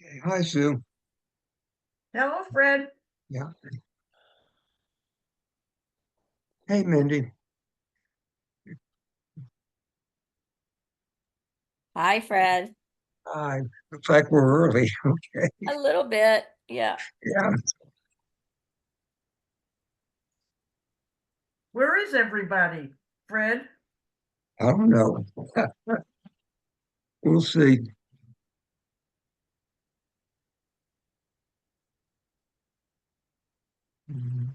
Okay. Hi, Sue. Hello, Fred. Yeah. Hey, Mindy. Hi, Fred. Hi. Looks like we're early. Okay. A little bit, yeah. Yeah. Where is everybody? Fred? I don't know. We'll see. Mhm.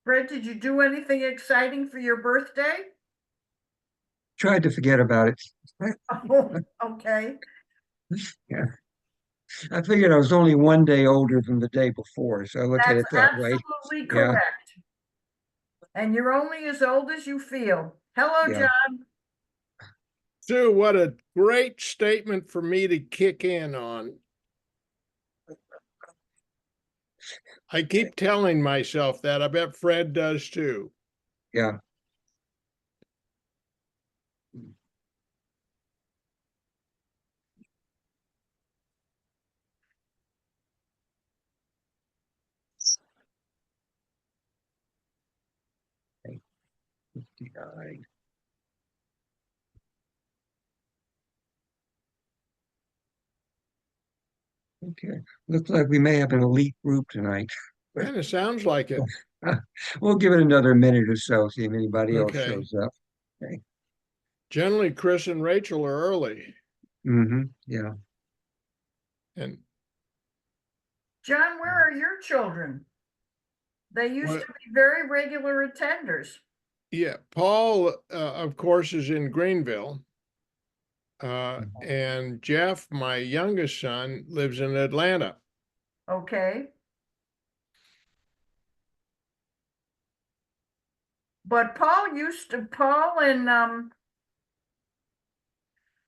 Fred, did you do anything exciting for your birthday? Tried to forget about it. Oh, okay. Yeah. I figured I was only one day older than the day before, so I look at That's it that way. absolutely Yeah. correct. And you're only as old as you feel. Hello, Yeah. John. Sue, what a great statement for me to kick in on. I keep telling myself that. I bet Fred does too. Yeah. Okay. 59. Okay. Looks like we may have an elite group tonight. Kind of sounds like it. We'll give it another minute or so, see if anybody else Okay. shows up. Okay. Generally, Chris and Rachel are early. Yeah. And John, where are your children? They used what, to be very regular attenders. yeah, Paul, of course, is in Greenville. And Jeff, my youngest son, lives in Atlanta. Okay. But Paul and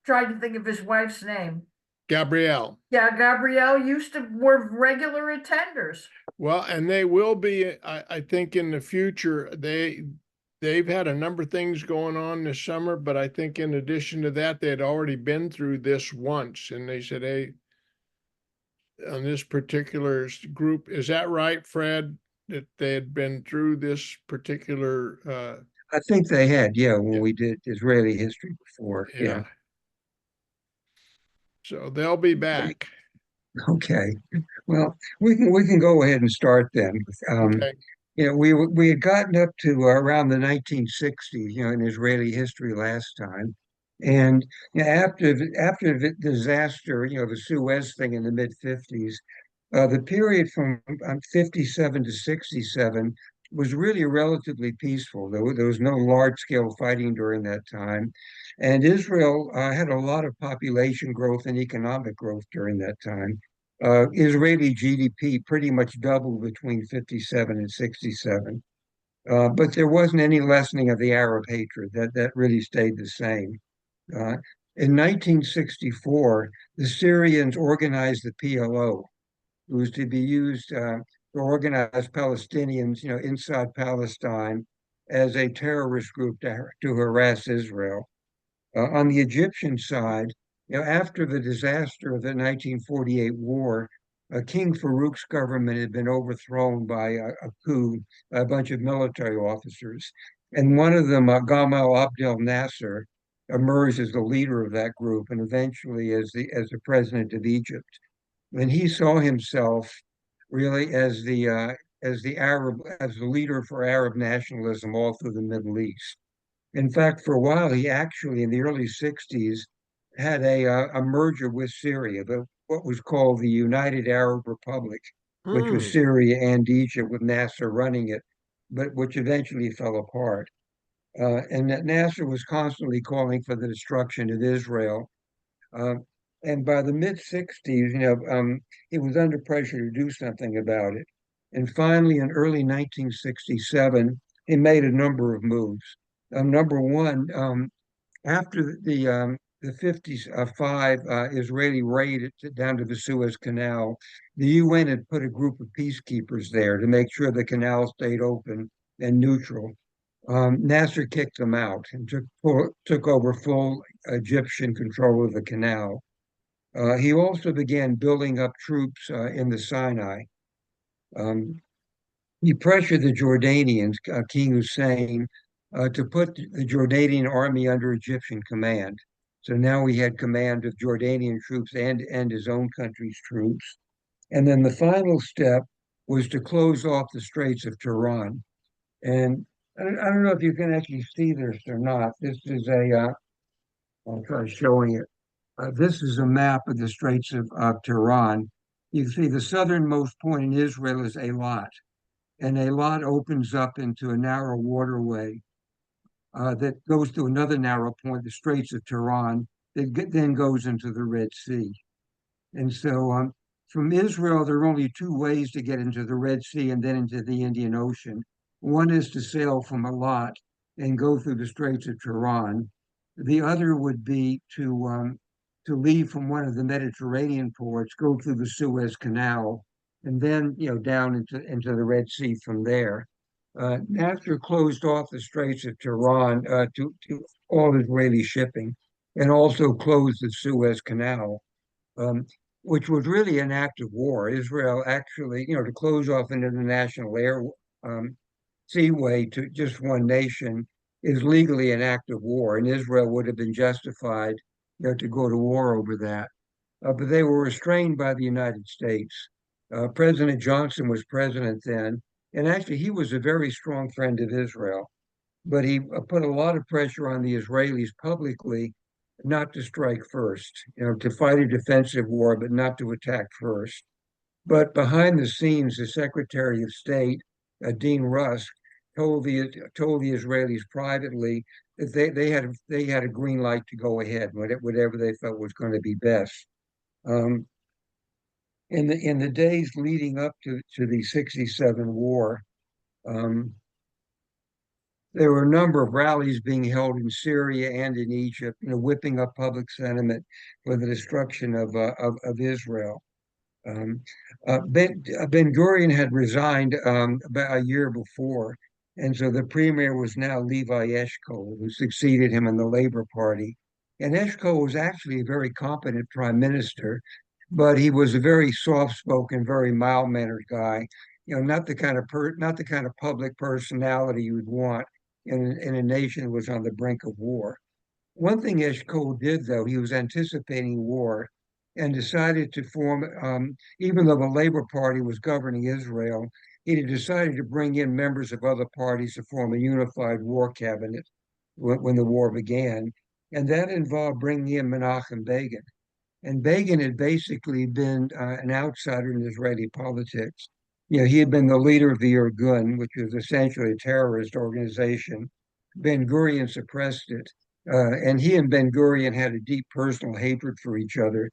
tried to think of his wife's name. Gabrielle. Yeah, Gabrielle were regular attenders. Well, and they will be, I think in the future, they've had a number of things going on this summer, but I think in addition to that, they had already been through this once. And they said, hey, on this particular group, is that right, Fred? That they had been through this particular, I think they had, yeah, when yeah, we did Israeli history before. Yeah. yeah. So they'll be Okay. back. Okay. Well, we can go ahead and start then. Okay. We had gotten up to around the 1960s, in Israeli history last time, and after the disaster, the Suez thing in the mid 50s, the period from 57 to 67 was really relatively peaceful. There was no large scale fighting during that time. And Israel had a lot of population growth and economic growth during that time. Israeli GDP pretty much doubled between 57 and 67. But there wasn't any lessening of the Arab hatred. That really stayed the same. Uh, in 1964, the Syrians organized the PLO. It was to be used to organize Palestinians, inside Palestine as a terrorist group to harass Israel. On the Egyptian side, after the disaster of the 1948 war, King Farouk's government had been overthrown by a coup, a bunch of military officers. And one of them, Gamal Abdel Nasser, emerged as the leader of that group and eventually as the president of Egypt. And he saw himself really as the leader for Arab nationalism all through the Middle East. In fact, for a while, he actually, in the early 60s, had a merger with Syria, what was called the United Arab Republic, which was Hmm. Syria and Egypt, with Nasser running it, but which eventually fell apart. And that Nasser was constantly calling for the destruction of Israel. Uh, And by the mid-60s, it was under pressure to do something about it. And finally, in early 1967, he made a number of moves. Number one, after the 55 Israeli raid down to the Suez Canal, the UN had put a group of peacekeepers there to make sure the canal stayed open and neutral. Nasser kicked them out and took over full Egyptian control of the canal. He also began building up troops in the Sinai. Um, he pressured the Jordanians, King Hussein, to put the Jordanian army under Egyptian command. So now he had command of Jordanian troops and his own country's troops. And then the final step was to close off the Straits of Tiran. And I don't know if you can actually see this or not. This is I'll try showing it. This is a map of the Straits of Tiran. You can see the southernmost point in Israel is Eilat, and Eilat opens up into a narrow waterway that goes to another narrow point, the Straits of Tiran, that then goes into the Red Sea. And so from Israel, there are only two ways to get into the Red Sea and then into the Indian Ocean. One is to sail from Eilat and go through the Straits of Tiran. The other would be to leave from one of the Mediterranean ports, go through the Suez Canal, and then down into the Red Sea from there. Nasser closed off the Straits of Tiran to all Israeli shipping, and also closed the Suez Canal, which was really an act of war. Israel actually, to close off an international seaway to just one nation is legally an act of war, and Israel would have been justified, to go to war over that. But they were restrained by the United States. President Johnson was president then, and actually he was a very strong friend of Israel, but he put a lot of pressure on the Israelis publicly not to strike first, to fight a defensive war, but not to attack first. But behind the scenes, the Secretary of State, Dean Rusk, told the Israelis privately that they had a green light to go ahead, whatever they felt was going to be best. Um, in the days leading up to the '67 war, um, there were a number of rallies being held in Syria and in Egypt, whipping up public sentiment for the destruction of Israel. Ben Gurion had resigned about a year before, and so the premier was now Levi Eshkol, who succeeded him in the Labor Party. And Eshkol was actually a very competent prime minister, but he was a very soft-spoken, very mild-mannered guy. Not the kind of public personality you would want in a nation that was on the brink of war. One thing Eshkol did, though, he was anticipating war and decided to form, even though the Labor Party was governing Israel, he decided to bring in members of other parties to form a unified war cabinet when the war began. And that involved bringing in Menachem Begin. And Begin had basically been an outsider in Israeli politics. He had been the leader of the Irgun, which was essentially a terrorist organization. Ben Gurion suppressed it. And he and Ben Gurion had a deep personal hatred for each other.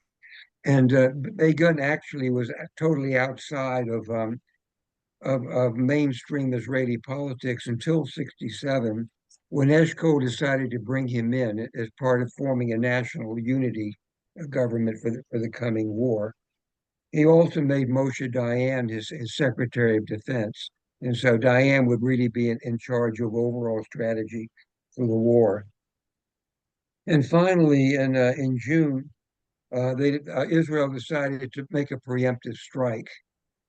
And Begin actually was totally outside of mainstream Israeli politics until '67, when Eshkol decided to bring him in as part of forming a national unity government for the coming war. He also made Moshe Dayan his Secretary of Defense. And so Dayan would really be in charge of overall strategy for the war. And finally, in June, Israel decided to make a preemptive strike.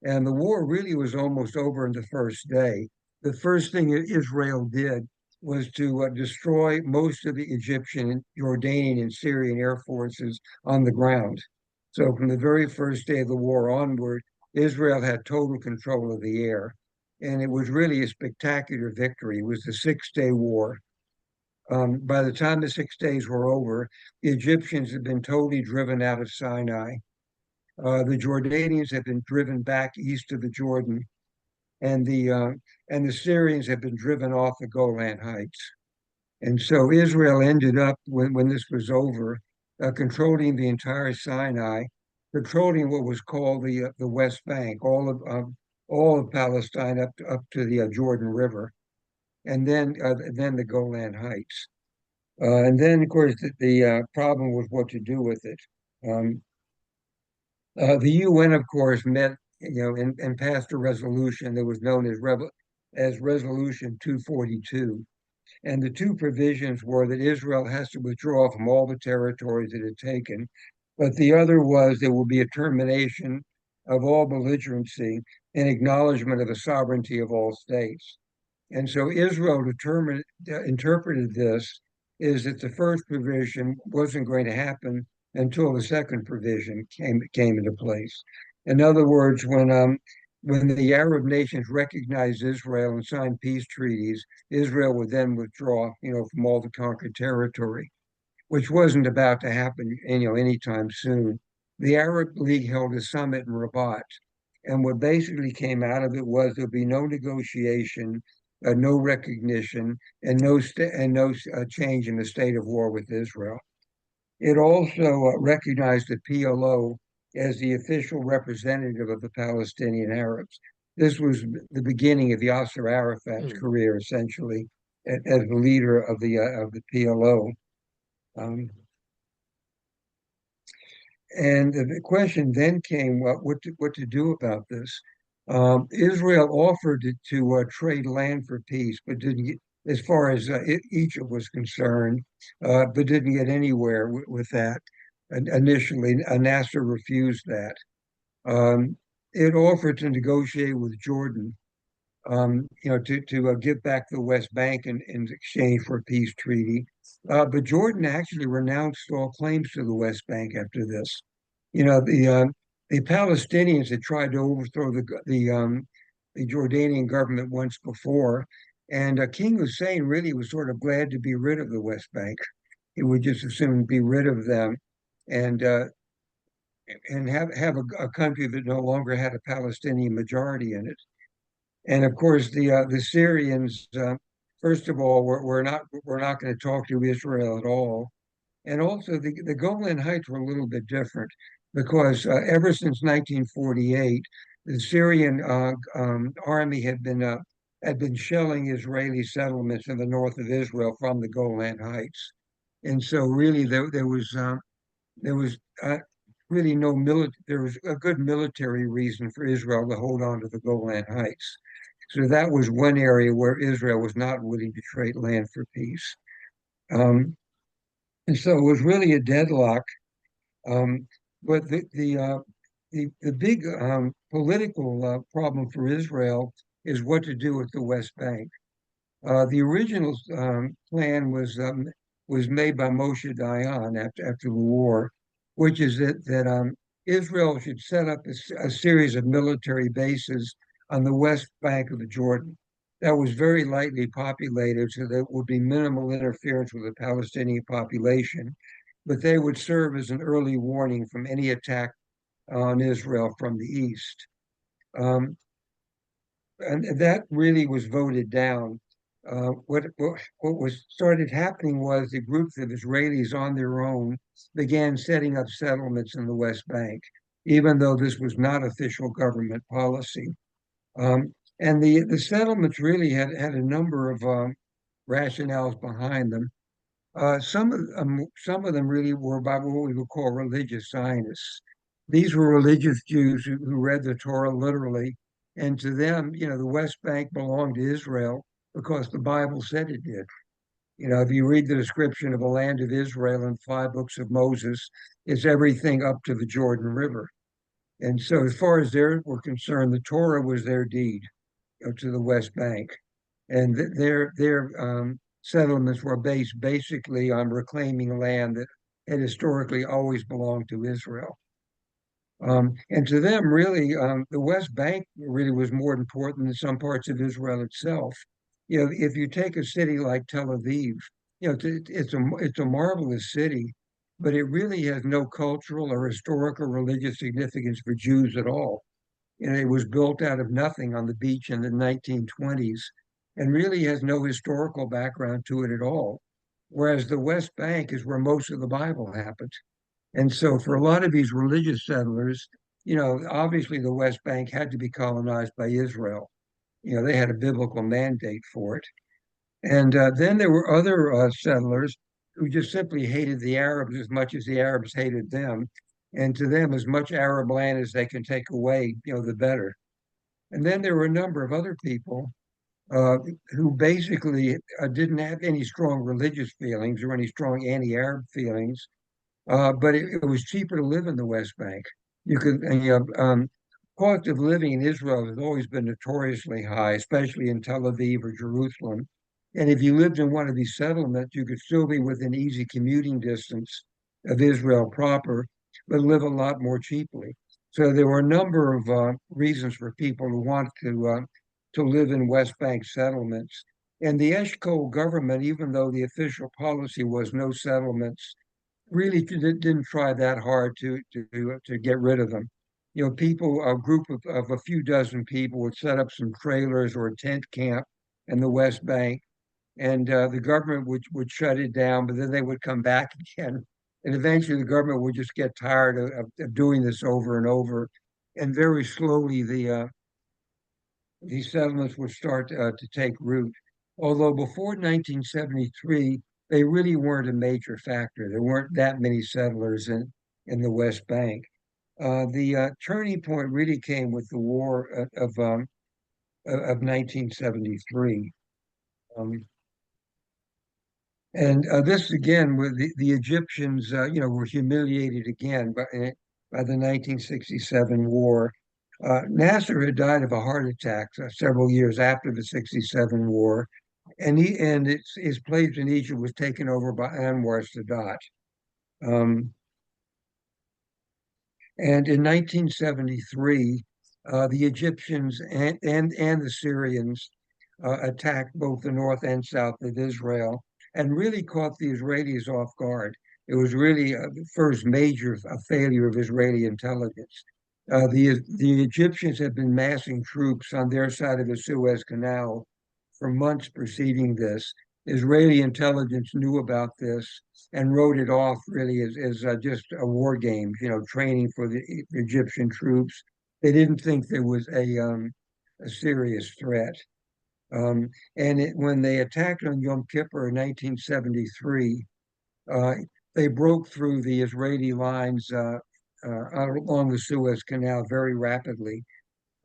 And the war really was almost over in the first day. The first thing Israel did was to destroy most of the Egyptian, Jordanian, and Syrian air forces on the ground. So from the very first day of the war onward, Israel had total control of the air. And it was really a spectacular victory. It was the 6-day war. By the time the 6 days were over, the Egyptians had been totally driven out of Sinai. The Jordanians had been driven back east of the Jordan, and the Syrians had been driven off the Golan Heights. And so Israel ended up, when this was over, controlling the entire Sinai, controlling what was called the West Bank, all of Palestine up to the Jordan River, and then the Golan Heights. And then, of course, the problem was what to do with it. Um, the UN, of course, met, and passed a resolution that was known as Resolution 242. And the two provisions were that Israel has to withdraw from all the territories it had taken, but the other was there will be a termination of all belligerency and acknowledgement of the sovereignty of all states. And so Israel interpreted this is that the first provision wasn't going to happen until the second provision came into place. In other words, when the Arab nations recognized Israel and signed peace treaties, Israel would then withdraw, from all the conquered territory, which wasn't about to happen, anytime soon. The Arab League held a summit in Rabat, and what basically came out of it was there'll be no negotiation, no recognition, and no change in the state of war with Israel. It also recognized the PLO as the official representative of the Palestinian Arabs. This was the beginning of Yasser Arafat's career, essentially, as the leader of the PLO. And the question then came, what to do about this? Israel offered to trade land for peace, but didn't get, as far as Egypt was concerned, but didn't get anywhere with that. Initially, Nasser refused that. It offered to negotiate with Jordan, to give back the West Bank in exchange for a peace treaty. But Jordan actually renounced all claims to the West Bank after this. The Palestinians had tried to overthrow the Jordanian government once before, and King Hussein really was sort of glad to be rid of the West Bank. He would just as soon be rid of them, and have a country that no longer had a Palestinian majority in it. And of course, the Syrians, first of all, we're not going to talk to Israel at all. And also, the Golan Heights were a little bit different because ever since 1948, the Syrian army had been shelling Israeli settlements in the north of Israel from the Golan Heights, and so really there was really no military. There was a good military reason for Israel to hold on to the Golan Heights. So that was one area where Israel was not willing to trade land for peace. And so it was really a deadlock. But the big political problem for Israel is what to do with the West Bank. The original plan was made by Moshe Dayan after the war, which is that Israel should set up a series of military bases on the west bank of the Jordan. That was very lightly populated, so there would be minimal interference with the Palestinian population, but they would serve as an early warning from any attack on Israel from the east. And that really was voted down. What was started happening was the groups of Israelis on their own began setting up settlements in the West Bank, even though this was not official government policy. And the settlements really had a number of rationales behind them. Some of them really were by what we would call religious Zionists. These were religious Jews who read the Torah literally, and to them, the West Bank belonged to Israel because the Bible said it did. If you read the description of the land of Israel in 5 books of Moses, it's everything up to the Jordan River. And so, as far as they were concerned, the Torah was their deed, to the West Bank, and their settlements were based basically on reclaiming land that had historically always belonged to Israel. And to them, really, the West Bank really was more important than some parts of Israel itself. If you take a city like Tel Aviv, it's a marvelous city, but it really has no cultural or historical religious significance for Jews at all. It was built out of nothing on the beach in the 1920s and really has no historical background to it at all. Whereas the West Bank is where most of the Bible happened. And so for a lot of these religious settlers, obviously the West Bank had to be colonized by Israel. They had a biblical mandate for it. And then there were other settlers who just simply hated the Arabs as much as the Arabs hated them. And to them, as much Arab land as they can take away, the better. And then there were a number of other people uh, who basically didn't have any strong religious feelings or any strong anti-Arab feelings, but it was cheaper to live in the West Bank. You could, cost of living in Israel has always been notoriously high, especially in Tel Aviv or Jerusalem. And if you lived in one of these settlements, you could still be within easy commuting distance of Israel proper, but live a lot more cheaply. So there were a number of reasons for people who want to live in West Bank settlements. And the Eshkol government, even though the official policy was no settlements, really didn't try that hard to get rid of them. People, a group of a few dozen people would set up some trailers or a tent camp in the West Bank, and the government would shut it down, but then they would come back again. And eventually the government would just get tired of doing this over and over. And very slowly these settlements would start to take root. Although before 1973, they really weren't a major factor. There weren't that many settlers in the West Bank. The turning point really came with the war of 1973. Um, and this again, with the Egyptians, were humiliated again by the 1967 war. Nasser had died of a heart attack several years after the 67 war, and his place in Egypt was taken over by Anwar Sadat. Um, and in 1973, the Egyptians and the Syrians attacked both the north and south of Israel and really caught the Israelis off guard. It was really the first major failure of Israeli intelligence. The Egyptians had been massing troops on their side of the Suez Canal for months preceding this. Israeli intelligence knew about this and wrote it off really as just a war game, training for the Egyptian troops. They didn't think there was a serious threat. When they attacked on Yom Kippur in 1973, uh, they broke through the Israeli lines along the Suez Canal very rapidly.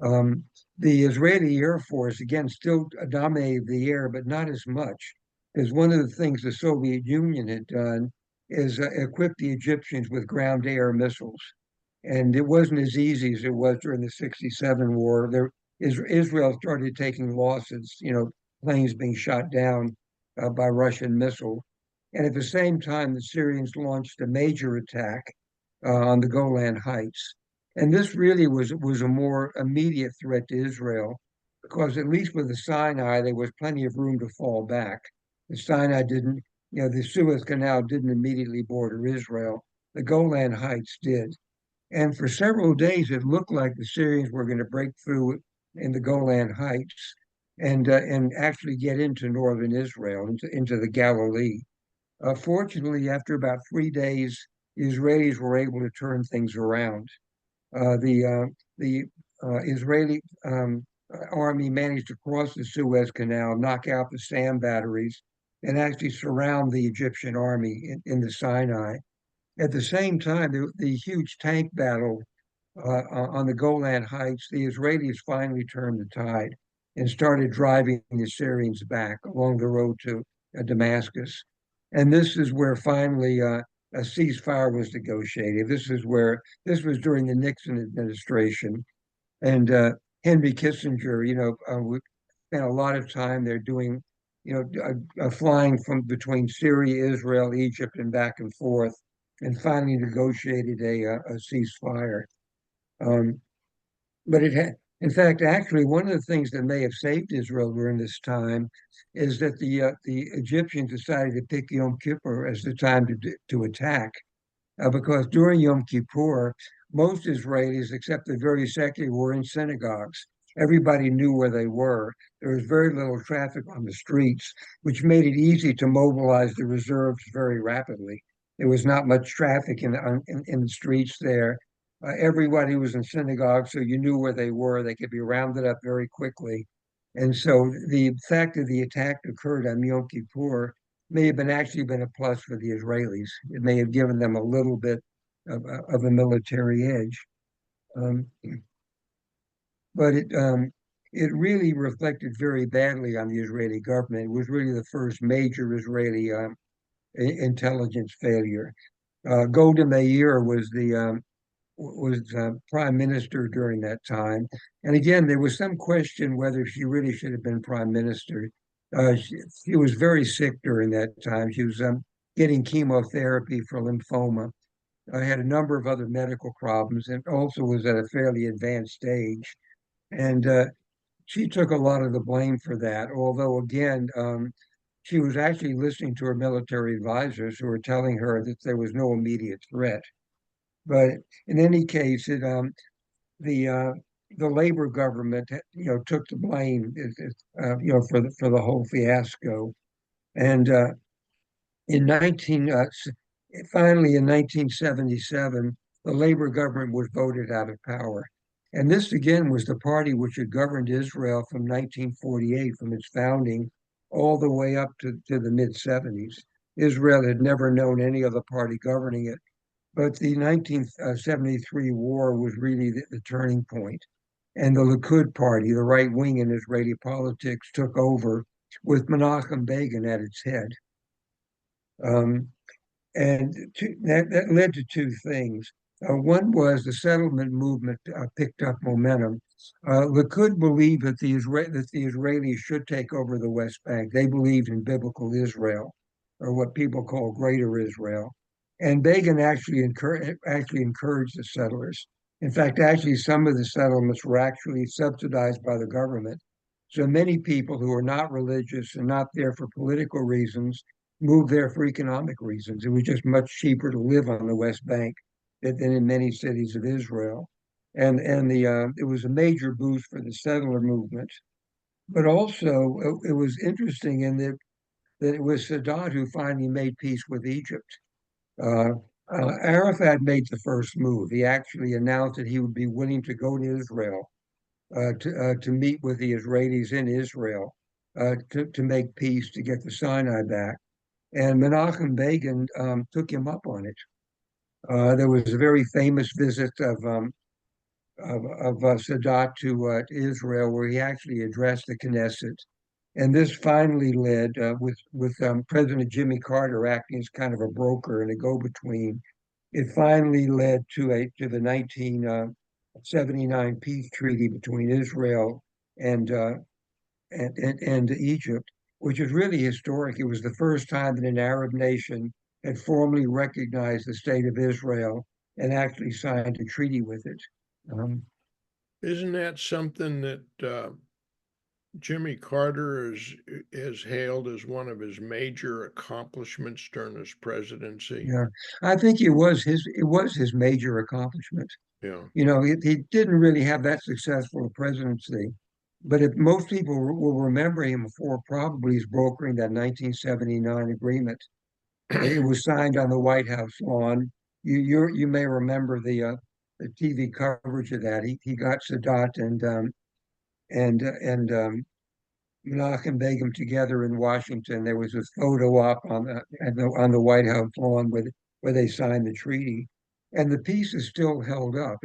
The Israeli Air Force, again, still dominated the air, but not as much. Because one of the things the Soviet Union had done is equip the Egyptians with ground-to-air missiles. And it wasn't as easy as it was during the 67 war. Israel started taking losses, planes being shot down by Russian missiles. And at the same time, the Syrians launched a major attack on the Golan Heights. And this really was a more immediate threat to Israel, because at least with the Sinai, there was plenty of room to fall back. The Sinai didn't, the Suez Canal didn't immediately border Israel. The Golan Heights did. And for several days, it looked like the Syrians were going to break through in the Golan Heights and actually get into northern Israel, into the Galilee. Fortunately, after about 3 days, the Israelis were able to turn things around. The Israeli army managed to cross the Suez Canal, knock out the SAM batteries, and actually surround the Egyptian army in the Sinai. At the same time, the huge tank battle on the Golan Heights, the Israelis finally turned the tide and started driving the Syrians back along the road to Damascus. And this is where finally a ceasefire was negotiated. This was during the Nixon administration. And Henry Kissinger, we spent a lot of time there doing, flying from between Syria, Israel, Egypt, and back and forth, and finally negotiated a ceasefire. But it had, in fact, actually, one of the things that may have saved Israel during this time is that the Egyptians decided to pick Yom Kippur as the time to attack, because during Yom Kippur, most Israelis, except the very secular, were in synagogues. Everybody knew where they were. There was very little traffic on the streets, which made it easy to mobilize the reserves very rapidly. There was not much traffic in the streets there. Everybody was in synagogue, so you knew where they were. They could be rounded up very quickly. And so the fact that the attack occurred on Yom Kippur may have actually been a plus for the Israelis. It may have given them a little bit of a military edge. Um, but it really reflected very badly on the Israeli government. It was really the first major Israeli intelligence failure. Golda Meir was prime minister during that time, and again there was some question whether she really should have been prime minister. She was very sick during that time. She was getting chemotherapy for lymphoma. Had a number of other medical problems, and also was at a fairly advanced stage. And she took a lot of the blame for that. Although again, she was actually listening to her military advisors who were telling her that there was no immediate threat. But in any case, the Labor government, took the blame, for the whole fiasco. And finally in 1977, the Labor government was voted out of power. And this again was the party which had governed Israel from 1948, from its founding, all the way up to the mid-70s. Israel had never known any other party governing it. But the 1973 war was really the turning point. And the Likud party, the right wing in Israeli politics, took over with Menachem Begin at its head. And that led to two things. One was the settlement movement picked up momentum. Likud believed that the Israelis should take over the West Bank. They believed in biblical Israel, or what people call Greater Israel. And Begin actually encouraged the settlers. In fact, actually, some of the settlements were actually subsidized by the government. So many people who are not religious and not there for political reasons moved there for economic reasons. It was just much cheaper to live on the West Bank than in many cities of Israel. And it was a major boost for the settler movement. But also, it was interesting in that it was Sadat who finally made peace with Egypt. Uh, Arafat made the first move. He actually announced that he would be willing to go to Israel to meet with the Israelis in Israel to make peace, to get the Sinai back. And Menachem Begin took him up on it. There was a very famous visit of Sadat to Israel, where he actually addressed the Knesset. And this finally led, with President Jimmy Carter acting as kind of a broker and a go-between, it finally led to the 1979 peace treaty between Israel and Egypt, which is really historic. It was the first time that an Arab nation had formally recognized the state of Israel and actually signed a treaty with it. Isn't that something that Jimmy Carter has hailed as one of his major accomplishments during his presidency? Yeah, I think it was his major accomplishment. Yeah. He didn't really have that successful a presidency, but if most people will remember him for probably his brokering that 1979 agreement. It was signed on the White House lawn. You may remember the TV coverage of that. He got Sadat and Menachem Begin together in Washington. There was this photo op on the White House lawn where they signed the treaty, and the peace is still held up.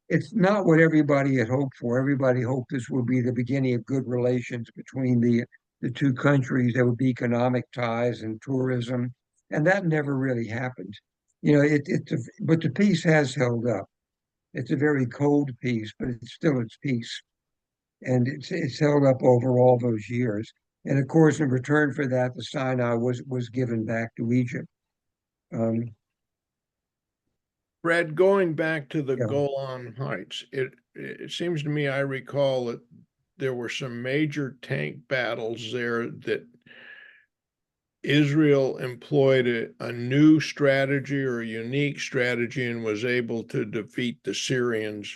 It's not what everybody had hoped for. Everybody hoped this would be the beginning of good relations between the two countries. There would be economic ties and tourism, and that never really happened. But the peace has held up. It's a very cold peace, but it's peace, and it's held up over all those years. And of course, in return for that, the Sinai was given back to Egypt. Fred, going back to the Yeah. Golan Heights, it seems to me I recall that there were some major tank battles there that Israel employed a new strategy or a unique strategy and was able to defeat the Syrians.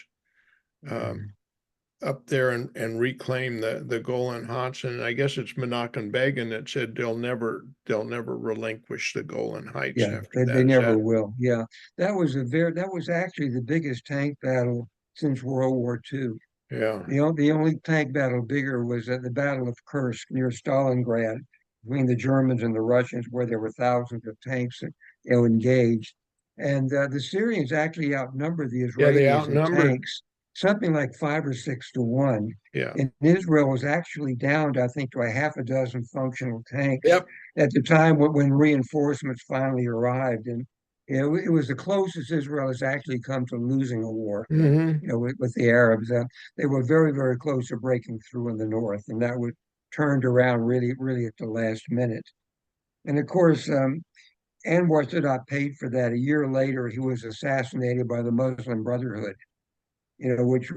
up there and reclaim the Golan Heights. And I guess it's Menachem Begin that said they'll never relinquish the Golan Heights Yeah, after that. they Is never that- will. Yeah, that was actually the biggest tank battle since World War II. Yeah. The only tank battle bigger was at the Battle of Kursk near Stalingrad between the Germans and the Russians, where there were thousands of tanks, engaged. And the Syrians actually outnumbered the Yeah, they Israelis in outnumbered. tanks, something like 5 or 6 to 1. Yeah. And Israel was actually down, I think, to a half a dozen functional tanks Yep. at the time when reinforcements finally arrived. And it was the closest Israel has actually come to losing a war, Hmm. with the Arabs. They were very, very close to breaking through in the north, and that was turned around really, really at the last minute. And of course, Anwar Sadat paid for that. A year later, he was assassinated by the Muslim Brotherhood, of which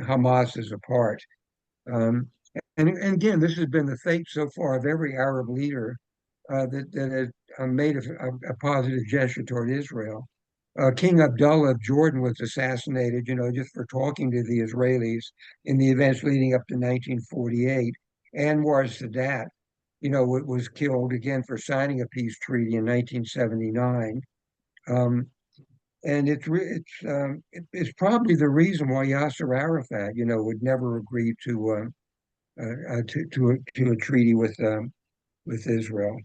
Hamas is a part. Um, and again, this has been the fate so far of every Arab leader that has made a positive gesture toward Israel. King Abdullah of Jordan was assassinated, just for talking to the Israelis in the events leading up to 1948. Anwar Sadat, was killed again for signing a peace treaty in 1979. And it's probably the reason why Yasser Arafat, would never agree to a treaty with Israel.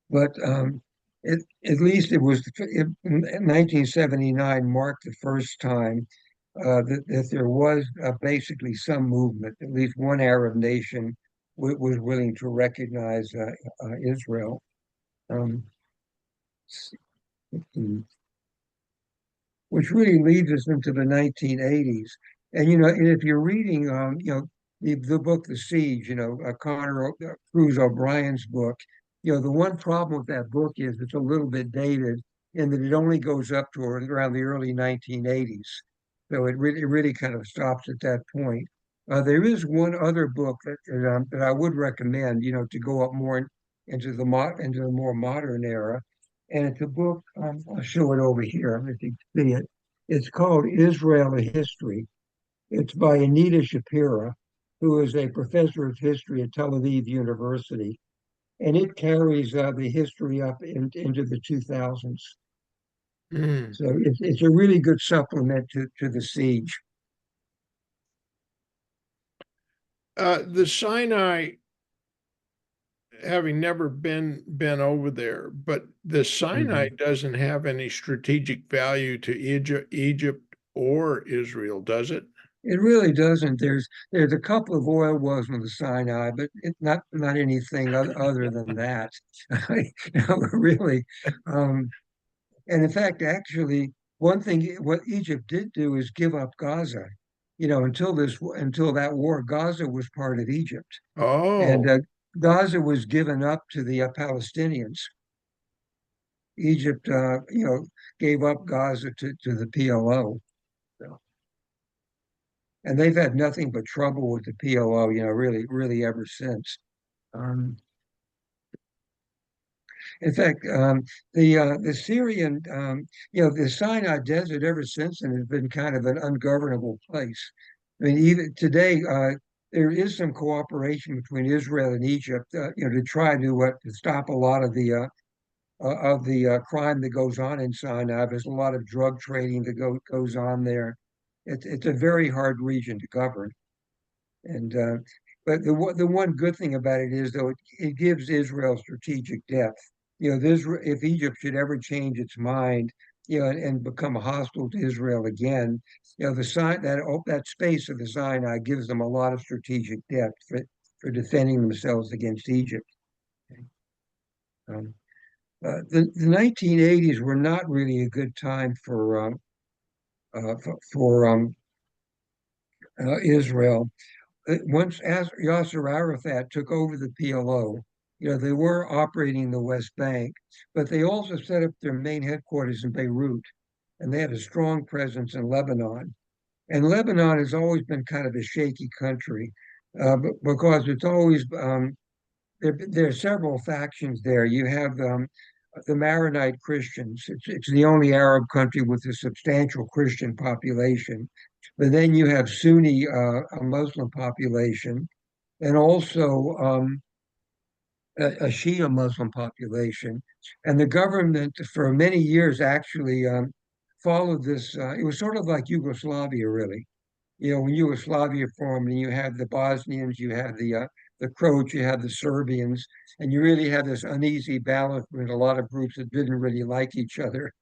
But at least it was in 1979 marked the first time that there was basically some movement. At least one Arab nation was willing to recognize Israel. Um, which really leads us into the 1980s. And if you're reading, the book The Siege, Connor Cruz O'Brien's book, the one problem with that book is it's a little bit dated in that it only goes up to around the early 1980s. So it really kind of stops at that point. There is one other book that I would recommend, to go up more into the more modern era. And it's a book, I'll show it over here if you can see it. It's called Israel, a History. It's by Anita Shapira, who is a professor of history at Tel Aviv University. And it carries the history up into the 2000s. Mm. So it's a really good supplement to the siege. The Sinai, having never been over there, but the Sinai doesn't have any strategic value to Egypt or Israel, does it? It really doesn't. There's a couple of oil wells on the Sinai, but not anything other than that. Really. And in fact, actually, one thing what Egypt did do is give up Gaza. Until that war, Gaza was part of Egypt, Oh, and Gaza was given up to the Palestinians. Egypt, gave up Gaza to the PLO. So, and they've had nothing but trouble with the PLO, really, really ever since. Um, in fact, the Syrian, the Sinai Desert ever since then has been kind of an ungovernable place. I mean, even today, there is some cooperation between Israel and Egypt, to try to stop a lot of the crime that goes on in Sinai. There's a lot of drug trading that goes on there. It's a very hard region to govern. And but the one good thing about it is, though, it gives Israel strategic depth. If Egypt should ever change its mind, and become hostile to Israel again, that space of the Sinai gives them a lot of strategic depth for defending themselves against Egypt. Um, the 1980s were not really a good time for Israel. Once Yasser Arafat took over the PLO, they were operating the West Bank, but they also set up their main headquarters in Beirut, and they had a strong presence in Lebanon. And Lebanon has always been kind of a shaky country, because it's always there are several factions there. You have the Maronite Christians. It's the only Arab country with a substantial Christian population. But then you have Sunni, a Muslim population, and also a Shia Muslim population. And the government for many years actually followed this. It was sort of like Yugoslavia, really. You know, when Yugoslavia formed, and you have the Bosnians, you have the Croats, you have the Serbians, and you really have this uneasy balance with a lot of groups that didn't really like each other.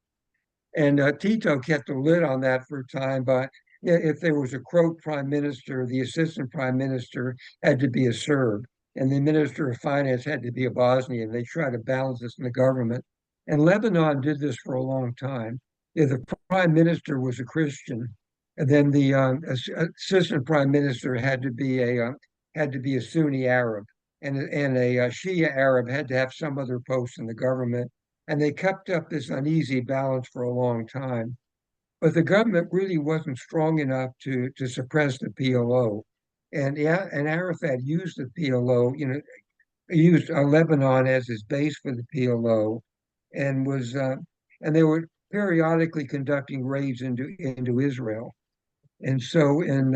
And Tito kept a lid on that for a time, but if there was a Croat prime minister, the assistant prime minister had to be a Serb, and the minister of finance had to be a Bosnian. They tried to balance this in the government. And Lebanon did this for a long time. If the prime minister was a Christian, and then the assistant prime minister had to be a Sunni Arab, and a Shia Arab had to have some other post in the government. And they kept up this uneasy balance for a long time. But the government really wasn't strong enough to suppress the PLO. And yeah, and Arafat used the PLO, used Lebanon as his base for the PLO, and and they were periodically conducting raids into Israel. And so in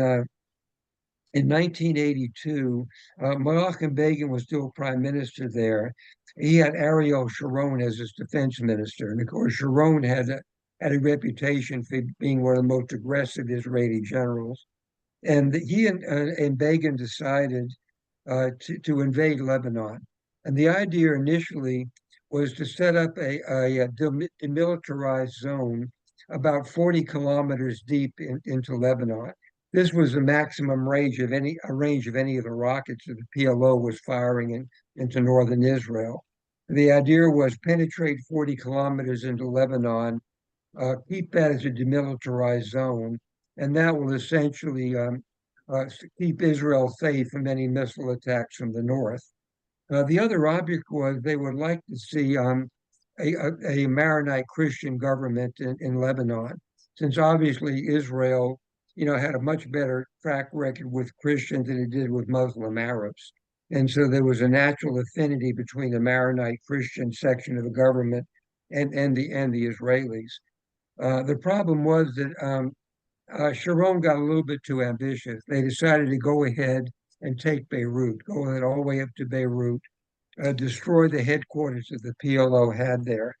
1982, Menachem Begin was still prime minister there. He had Ariel Sharon as his defense minister. And of course, Sharon had a reputation for being one of the most aggressive Israeli generals. And he and Begin decided to invade Lebanon. And the idea initially was to set up a demilitarized zone about 40 kilometers deep into Lebanon. This was the maximum range of any of the rockets that the PLO was firing into northern Israel. The idea was penetrate 40 kilometers into Lebanon, keep that as a demilitarized zone, and that will essentially keep Israel safe from any missile attacks from the north. The other object was they would like to see a Maronite Christian government in Lebanon, since obviously Israel, had a much better track record with Christians than it did with Muslim Arabs. And so there was a natural affinity between the Maronite Christian section of the government and the Israelis. The problem was that Sharon got a little bit too ambitious. They decided to go ahead and take Beirut, go ahead all the way up to Beirut, destroy the headquarters that the PLO had there.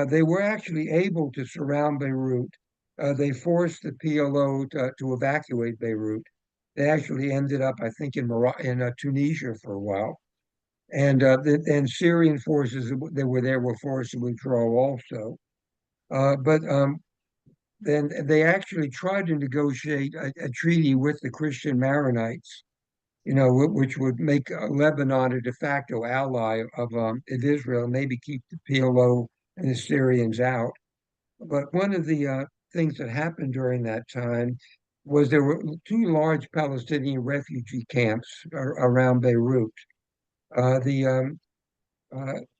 They were actually able to surround Beirut. They forced the PLO to evacuate Beirut. They actually ended up, I think, in Tunisia for a while. And then Syrian forces that were there were forced to withdraw also. But then they actually tried to negotiate a treaty with the Christian Maronites, which would make Lebanon a de facto ally of Israel, maybe keep the PLO and the Syrians out. But one of the things that happened during that time was there were two large Palestinian refugee camps around Beirut. Uh, the um,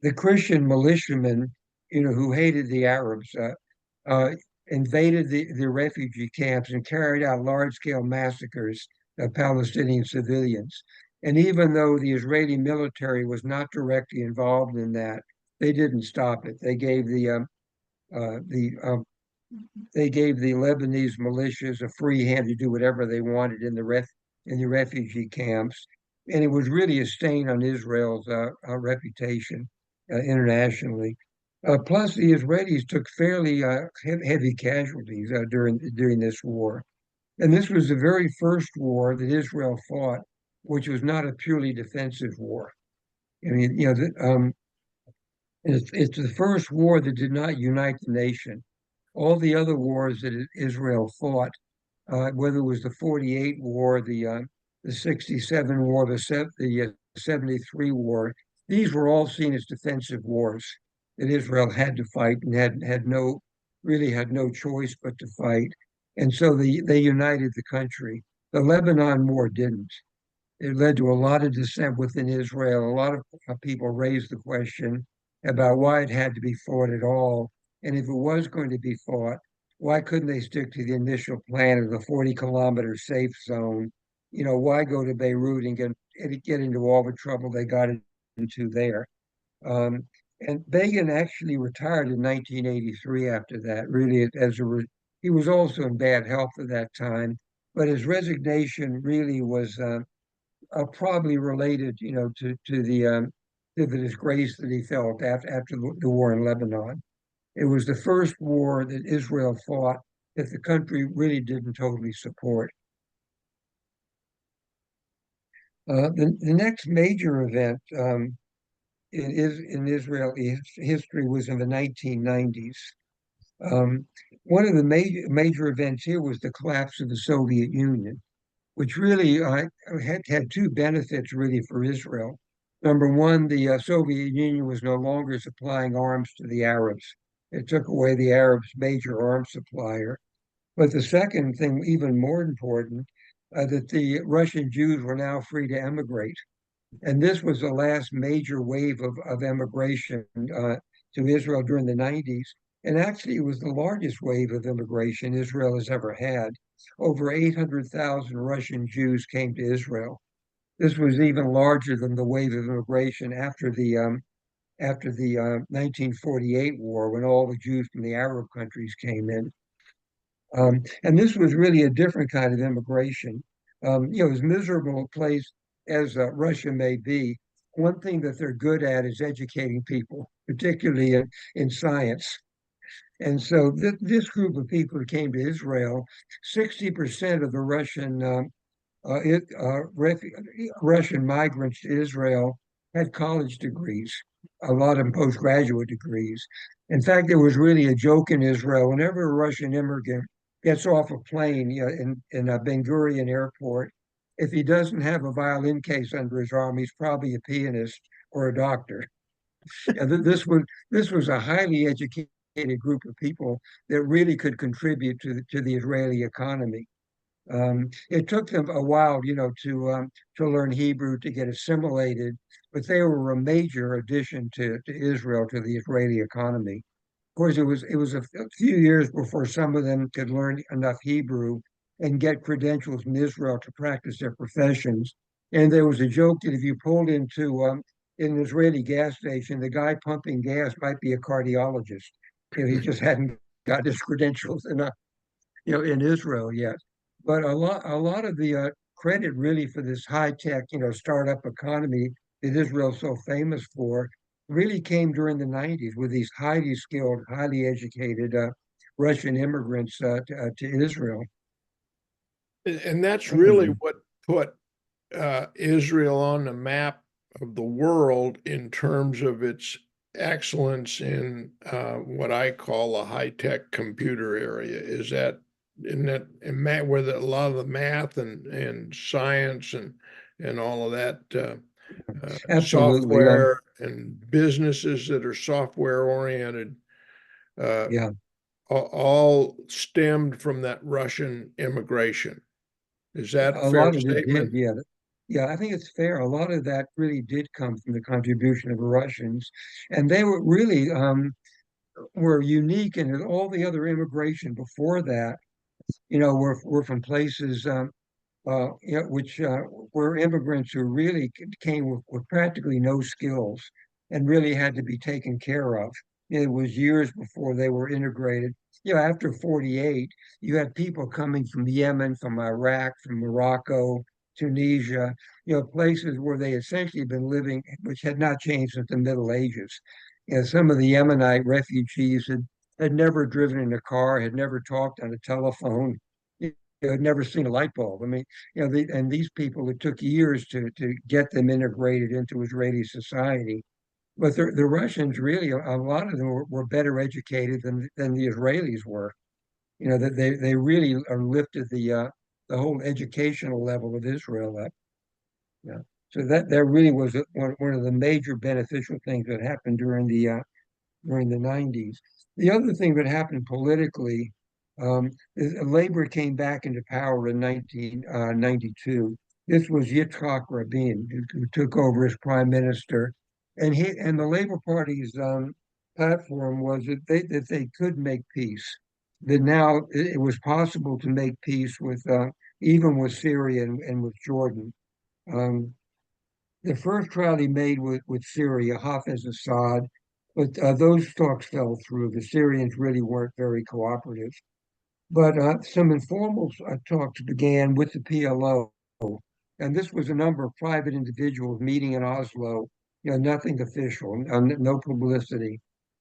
the Christian militiamen, who hated the Arabs, uh, invaded the refugee camps and carried out large-scale massacres of Palestinian civilians. And even though the Israeli military was not directly involved in that, they didn't stop it. Uh, the they gave the Lebanese militias a free hand to do whatever they wanted in the refugee camps, and it was really a stain on Israel's reputation internationally. Plus, the Israelis took fairly heavy casualties during this war, and this was the very first war that Israel fought, which was not a purely defensive war. I mean, it's the first war that did not unite the nation. All the other wars that Israel fought, whether it was the 48 war, the 67 war, the 73 war, these were all seen as defensive wars that Israel had to fight and really had no choice but to fight. And so they united the country. The Lebanon war didn't. It led to a lot of dissent within Israel. A lot of people raised the question about why it had to be fought at all. And if it was going to be fought, why couldn't they stick to the initial plan of the 40-kilometer safe zone? Why go to Beirut and get into all the trouble they got into there? Um, And Begin actually retired in 1983 after that, really, he was also in bad health at that time, but his resignation really was probably related, to the disgrace that he felt after the war in Lebanon. It was the first war that Israel fought that the country really didn't totally support. The next major event in Israeli history was in the 1990s. One of the major events here was the collapse of the Soviet Union, which really had two benefits really for Israel. Number one, the Soviet Union was no longer supplying arms to the Arabs. It took away the Arabs' major arms supplier. But the second thing, even more important, that the Russian Jews were now free to emigrate. And this was the last major wave of emigration to Israel during the 90s. And actually, it was the largest wave of immigration Israel has ever had. Over 800,000 Russian Jews came to Israel. This was even larger than the wave of immigration after the 1948 war, when all the Jews from the Arab countries came in. And this was really a different kind of immigration. As miserable a place as Russia may be, one thing that they're good at is educating people, particularly in science. And so this group of people who came to Israel, 60% of the Russian migrants to Israel had college degrees, a lot of them postgraduate degrees. In fact, there was really a joke in Israel. Whenever a Russian immigrant gets off a plane, in Ben Gurion Airport, if he doesn't have a violin case under his arm, he's probably a pianist or a doctor. And this was a highly educated group of people that really could contribute to the Israeli economy. It took them a while, to learn Hebrew, to get assimilated, but they were a major addition to Israel, to the Israeli economy. Of course, it was a few years before some of them could learn enough Hebrew and get credentials in Israel to practice their professions. And there was a joke that if you pulled into an Israeli gas station, the guy pumping gas might be a cardiologist. He just hadn't got his credentials enough, in Israel yet. But a lot of the credit really for this high tech, startup economy that Israel's so famous for really came during the 90s with these highly skilled, highly educated Russian immigrants to Israel. And that's really what put Israel on the map of the world in terms of its excellence in what I call a high-tech computer area. Is that where a lot of the math and science and all of that Absolutely. software and businesses that are software oriented, Yeah. all stemmed from that Russian immigration. Is that a A fair lot of it statement? did, yeah. Yeah, I think it's fair. A lot of that really did come from the contribution of the Russians. And they were really were unique, and all the other immigration before that, were from places which were immigrants who really came with practically no skills and really had to be taken care of. It was years before they were integrated. After 48, you had people coming from Yemen, from Iraq, from Morocco, Tunisia, places where they essentially been living, which had not changed since the Middle Ages. Some of the Yemenite refugees had never driven in a car, had never talked on a telephone, had never seen a light bulb. I mean, and these people, it took years to get them integrated into Israeli society. But the Russians really, a lot of them were better educated than the Israelis were. That they really lifted the whole educational level of Israel up. Yeah. So that really was one of the major beneficial things that happened during the 90s. The other thing that happened politically is Labor came back into power in 1992. This was Yitzhak Rabin, who took over as prime minister, and the Labor Party's platform was that they could make peace. That now it was possible to make peace with even with Syria and with Jordan. Um, the first trial he made with Syria, Hafez Assad, but those talks fell through. The Syrians really weren't very cooperative. But some informal talks began with the PLO, and this was a number of private individuals meeting in Oslo. Nothing official, no publicity.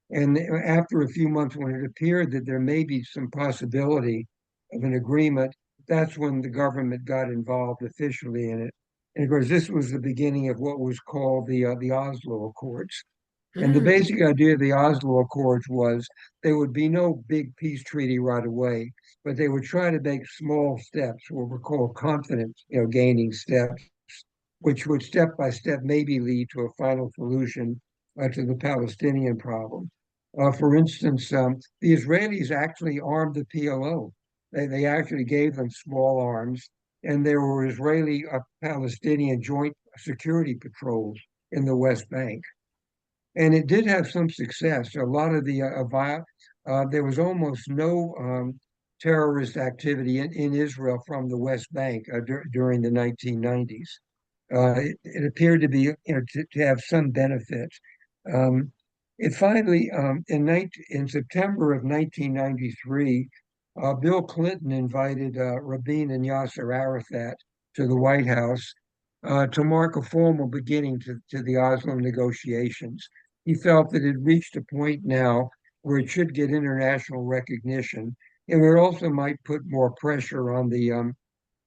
And after a few months, when it appeared that there may be some possibility of an agreement, that's when the government got involved officially in it. And of course, this was the beginning of what was called the Oslo Accords. And the basic idea of the Oslo Accords was there would be no big peace treaty right away, but they would try to make small steps, what were called confidence, gaining steps, which would step by step maybe lead to a final solution to the Palestinian problem. For instance, the Israelis actually armed the PLO. They actually gave them small arms, and there were Israeli-Palestinian joint security patrols in the West Bank. And it did have some success. A lot of there was almost no terrorist activity in Israel from the West Bank during the 1990s. It appeared to be, to have some benefit. It finally, in September of 1993, Bill Clinton invited Rabin and Yasser Arafat to the White House to mark a formal beginning to the Oslo negotiations. He felt that it reached a point now where it should get international recognition, and it also might put more pressure on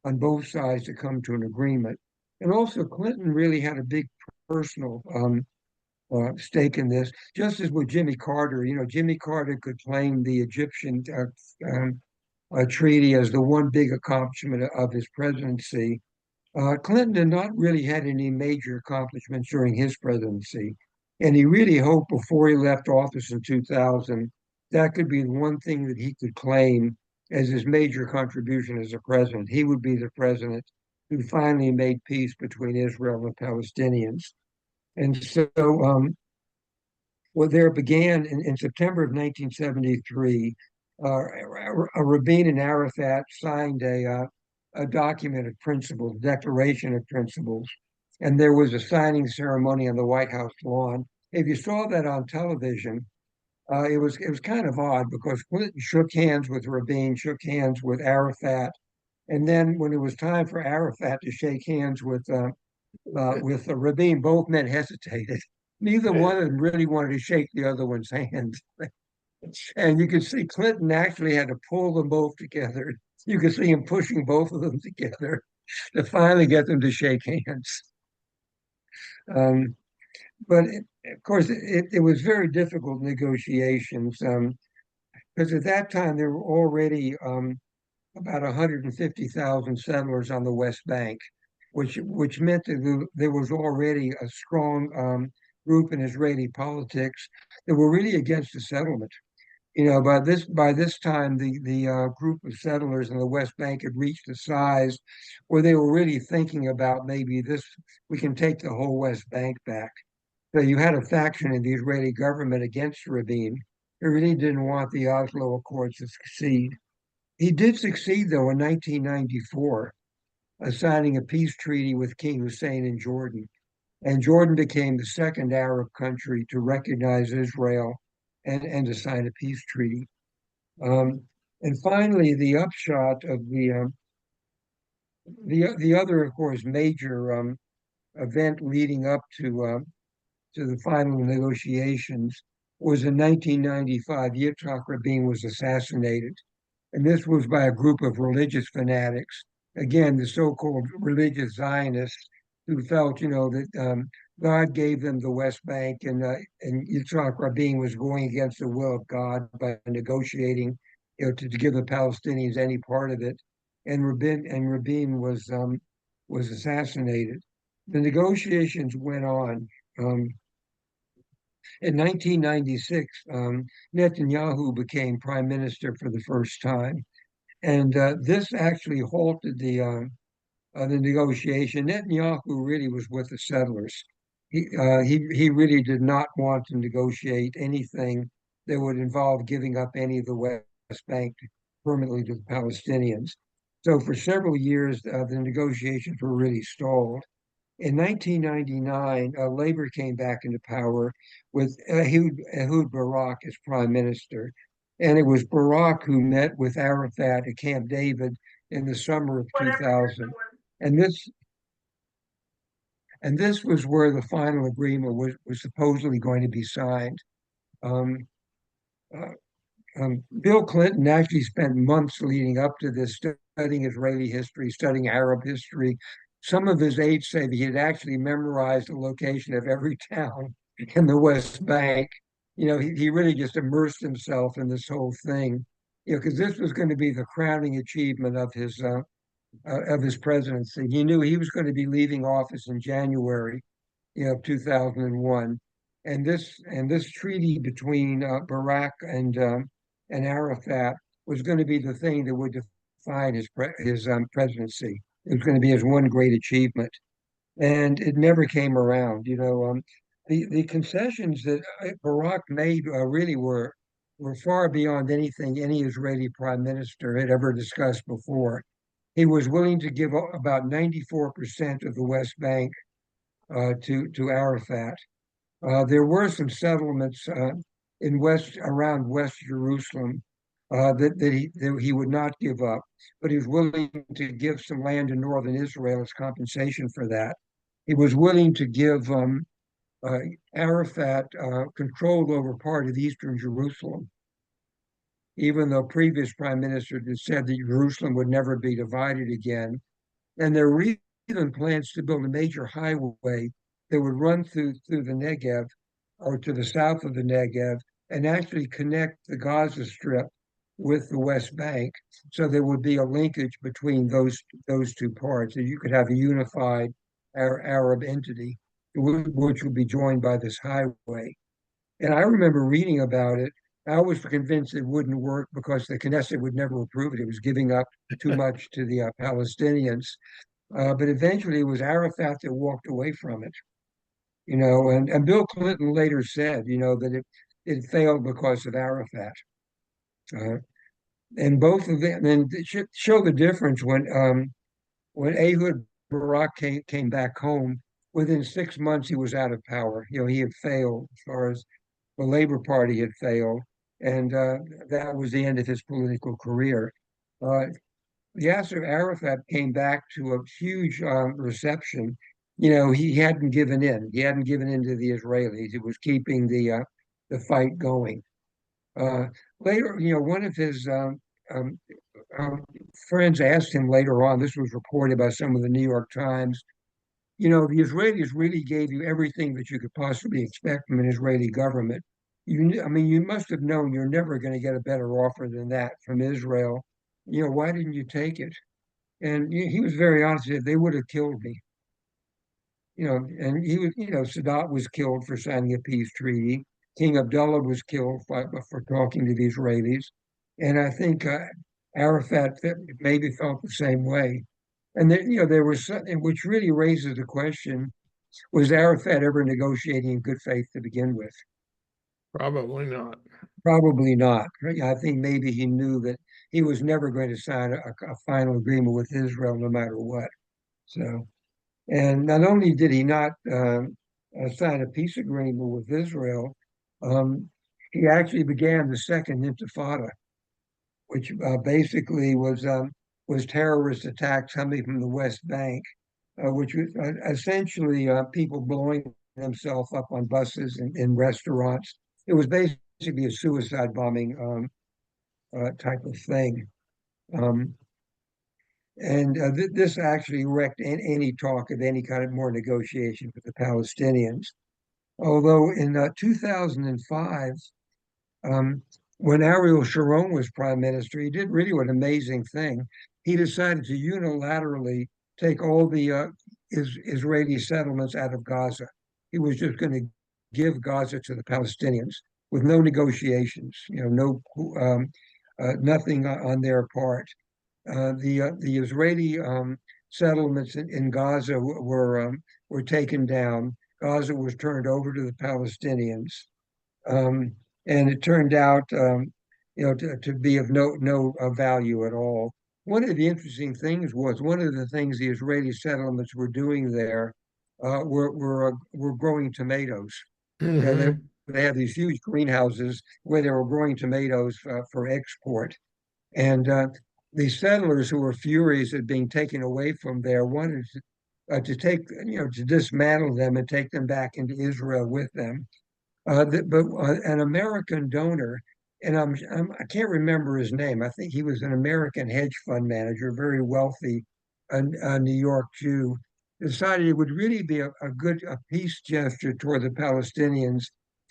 on both sides to come to an agreement. And also, Clinton really had a big personal stake in this, just as with Jimmy Carter. Jimmy Carter could claim the Egyptian treaty as the one big accomplishment of his presidency. Clinton had not really had any major accomplishments during his presidency, and he really hoped before he left office in 2000 that could be the one thing that he could claim as his major contribution as a president. He would be the president who finally made peace between Israel and the Palestinians. And so, there began in September of 1973. Rabin and Arafat signed a document of principles, declaration of principles, and there was a signing ceremony on the White House lawn. If you saw that on television, it was kind of odd because Clinton shook hands with Rabin, shook hands with Arafat, and then when it was time for Arafat to shake hands with Rabin, both men hesitated. Neither one of them really wanted to shake the other one's hand. And you could see Clinton actually had to pull them both together. You could see him pushing both of them together to finally get them to shake hands. But of course, it was very difficult negotiations because at that time there were already about 150,000 settlers on the West Bank, which meant that there was already a strong group in Israeli politics that were really against the settlement. By this time, the group of settlers in the West Bank had reached a size where they were really thinking about maybe we can take the whole West Bank back. So you had a faction in the Israeli government against Rabin who really didn't want the Oslo Accords to succeed. He did succeed, though, in 1994, signing a peace treaty with King Hussein in Jordan. And Jordan became the second Arab country to recognize Israel and to sign a peace treaty. And finally, the upshot of the other, of course, major event leading up to the final negotiations was in 1995. Yitzhak Rabin was assassinated, and this was by a group of religious fanatics. Again, the so-called religious Zionists who felt, that God gave them the West Bank, and Yitzhak Rabin was going against the will of God by negotiating, to give the Palestinians any part of it. And Rabin was assassinated. The negotiations went on. In 1996, Netanyahu became prime minister for the first time, and this actually halted the negotiation. Netanyahu really was with the settlers. He really did not want to negotiate anything that would involve giving up any of the West Bank permanently to the Palestinians. So for several years, the negotiations were really stalled. in 1999, Labor came back into power with Ehud Barak as prime minister. And it was Barak who met with Arafat at Camp David in the summer of Whatever you're 2000. doing. And this was where the final agreement was supposedly going to be signed. Um, uh, Bill Clinton actually spent months leading up to this studying Israeli history, studying Arab history. Some of his aides say that he had actually memorized the location of every town in the West Bank. He really just immersed himself in this whole thing, because this was going to be the crowning achievement of his presidency. He knew he was going to be leaving office in January, 2001, and this treaty between Barak and Arafat was going to be the thing that would define his presidency. It was going to be his one great achievement, and it never came around. The concessions that Barak made really were far beyond anything any Israeli prime minister had ever discussed before. He was willing to give about 94% of the West Bank to Arafat. There were some settlements around West Jerusalem that he would not give up, but he was willing to give some land in northern Israel as compensation for that. He was willing to give uh, Arafat control over part of eastern Jerusalem, even though previous prime ministers had said that Jerusalem would never be divided again. And there were even plans to build a major highway that would run through the Negev or to the south of the Negev and actually connect the Gaza Strip with the West Bank. So there would be a linkage between those two parts, and you could have a unified Arab entity, which would be joined by this highway. And I remember reading about it. I was convinced it wouldn't work because the Knesset would never approve it. It was giving up too much to the Palestinians. But eventually it was Arafat that walked away from it, and Bill Clinton later said, that it failed because of Arafat. Uh, and both of them, and it show the difference when Ehud Barak came back home, within 6 months he was out of power. He had failed as far as the Labor Party had failed, and that was the end of his political career. Uh, Yasser Arafat came back to a huge reception. He hadn't given in. He hadn't given in to the Israelis. He was keeping the fight going. Uh, Later, one of his um, um, friends asked him later on. This was reported by some of the New York Times. The Israelis really gave you everything that you could possibly expect from an Israeli government. I mean, you must have known you're never going to get a better offer than that from Israel. Why didn't you take it? And he was very honest. He said, they would have killed me. And he was, Sadat was killed for signing a peace treaty. King Abdullah was killed for talking to the Israelis. And I think Arafat maybe felt the same way. And there was something which really raises the question: was Arafat ever negotiating in good faith to begin with? Probably not. Probably not. I think maybe he knew that he was never going to sign a final agreement with Israel, no matter what. So, and not only did he not sign a peace agreement with Israel, um, he actually began the Second Intifada, which basically was terrorist attacks coming from the West Bank, which was essentially people blowing themselves up on buses and in restaurants. It was basically a suicide bombing type of thing. Um, and this actually wrecked any talk of any kind of more negotiation with the Palestinians. Although in 2005, um, when Ariel Sharon was prime minister, he did really an amazing thing. He decided to unilaterally take all the Israeli settlements out of Gaza. He was just going to give Gaza to the Palestinians with no negotiations, nothing on their part. The Israeli settlements in Gaza were taken down. Gaza was turned over to the Palestinians. Um, and it turned out, to be of no value at all. One of the interesting things was one of the things the Israeli settlements were doing there were growing tomatoes. You know, Mhm. they have these huge greenhouses where they were growing tomatoes for export. And the settlers who were furious at being taken away from there wanted to take, to dismantle them and take them back into Israel with them. But an American donor, and I can't remember his name. I think he was an American hedge fund manager, very wealthy, a New York Jew, decided it would really be a peace gesture toward the Palestinians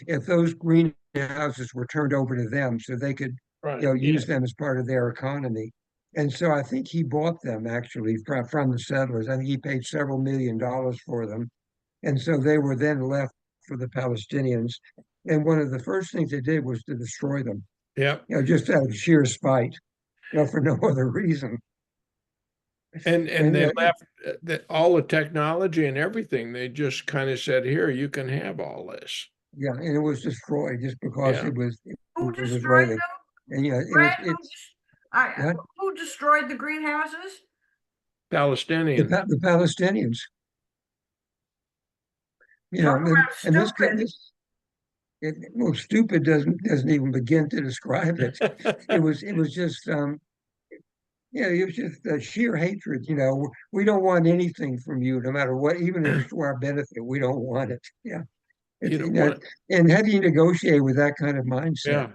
if those greenhouses were turned over to them, so they could, Right, use them as part of their economy. And so I think he bought them actually from the settlers. I think he paid several $1 million for them. And so they were then left for the Palestinians. And one of the first things they did was to destroy them, yep. just out of sheer spite, for no other reason. And And they left all the technology and everything. They just kind of said, here, you can have all this. yeah, and it was destroyed just because Yeah. it Who was destroyed Israeli. them? And Fred, it's I, yeah, who destroyed the greenhouses? Palestinians. the Palestinians. Talk about And this stupid. well, stupid doesn't even begin to describe it. It was just it was just sheer hatred. We don't want anything from you, no matter what, even if it's to our benefit. We don't want it. Yeah, You it's know what? and how do you negotiate with that kind of mindset?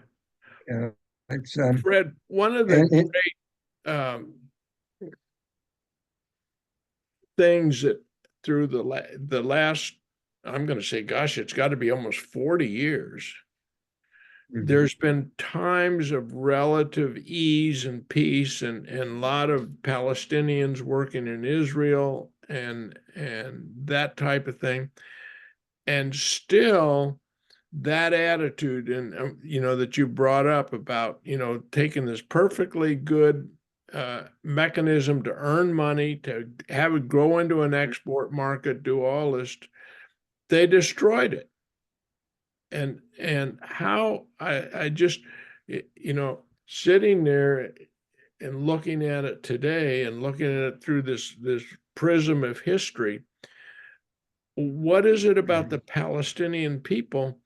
Yeah. It's Fred, one of the and great things that through the last, I'm going to say, gosh, it's got to be almost 40 years. There's been times of relative ease and peace, and a lot of Palestinians working in Israel and that type of thing. And still that attitude and that you brought up about taking this perfectly good mechanism to earn money, to have it grow into an export market, do all this, they destroyed it. And how I just sitting there and looking at it today and looking at it through this prism of history, what is it about the Palestinian people